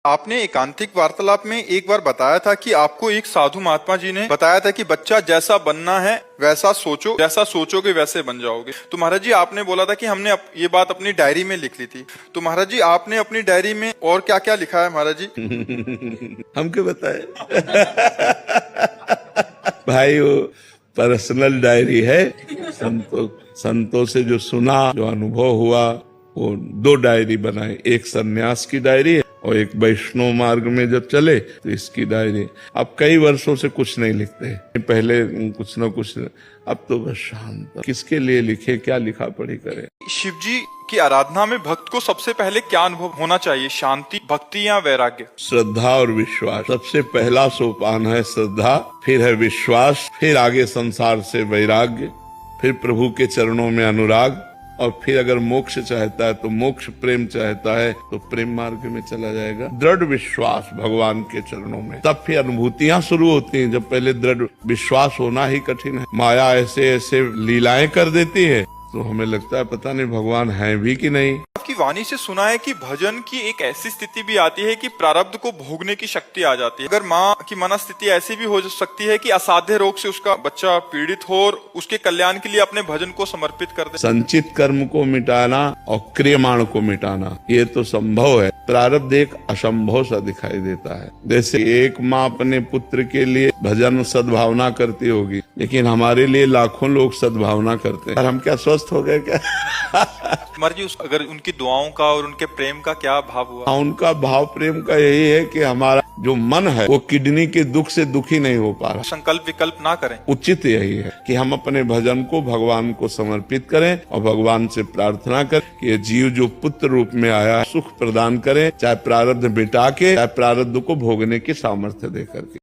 आपने एकांतिक वार्तालाप में एक बार बताया था कि आपको एक साधु महात्मा जी ने बताया था कि बच्चा जैसा बनना है वैसा सोचो, जैसा सोचोगे वैसे बन जाओगे। तो महाराज जी आपने बोला था कि हमने ये बात अपनी डायरी में लिख ली थी। तो महाराज जी आपने अपनी डायरी में और क्या क्या लिखा है महाराज जी? हम क्यों बताए? भाई वो पर्सनल डायरी है। संतों से जो सुना, जो अनुभव हुआ, वो दो डायरी बनाए। एक सन्यास की डायरी है और एक वैष्णव मार्ग में जब चले तो इसकी डायरी। अब कई वर्षों से कुछ नहीं लिखते, पहले कुछ न कुछ, अब तो बस शांत। किसके लिए लिखे, क्या लिखा पढ़ी करे। शिव जी की आराधना में भक्त को सबसे पहले क्या अनुभव होना चाहिए? शांति, भक्ति या वैराग्य? श्रद्धा और विश्वास। सबसे पहला सोपान है श्रद्धा, फिर है विश्वास, फिर आगे संसार से वैराग्य, फिर प्रभु के चरणों में अनुराग, और फिर अगर मोक्ष चाहता है तो मोक्ष, प्रेम चाहता है तो प्रेम मार्ग में चला जाएगा। दृढ़ विश्वास भगवान के चरणों में, तब फिर अनुभूतियां शुरू होती हैं। जब पहले दृढ़ विश्वास होना ही कठिन है। माया ऐसे ऐसे लीलाएं कर देती है तो हमें लगता है पता नहीं भगवान है भी कि नहीं। आपकी वाणी से सुना है कि भजन की एक ऐसी स्थिति भी आती है कि प्रारब्ध को भोगने की शक्ति आ जाती है। अगर माँ की मनस्थिति ऐसी भी हो सकती है कि असाध्य रोग से उसका बच्चा पीड़ित हो और उसके कल्याण के लिए अपने भजन को समर्पित कर दे। संचित कर्म को मिटाना और क्रियमाण को मिटाना ये तो संभव है। प्रारब्ध एक असंभव सा दिखाई देता है। जैसे एक माँ अपने पुत्र के लिए भजन सद्भावना करती होगी, लेकिन हमारे लिए लाखों लोग सद्भावना करते हैं। हम क्या स्वस्थ हो गए क्या? कुमार जी, अगर उनकी दुआओं का और उनके प्रेम का क्या भाव हुआ? उनका भाव प्रेम का यही है कि हमारा जो मन है वो किडनी के दुख से दुखी नहीं हो पा रहा। संकल्प विकल्प ना करें। उचित यही है कि हम अपने भजन को भगवान को समर्पित करें और भगवान से प्रार्थना करें कि ये जीव जो पुत्र रूप में आया सुख प्रदान करे, चाहे प्रारब्ध मिटा के, चाहे प्रारब्ध को भोगने की सामर्थ्य दे करके।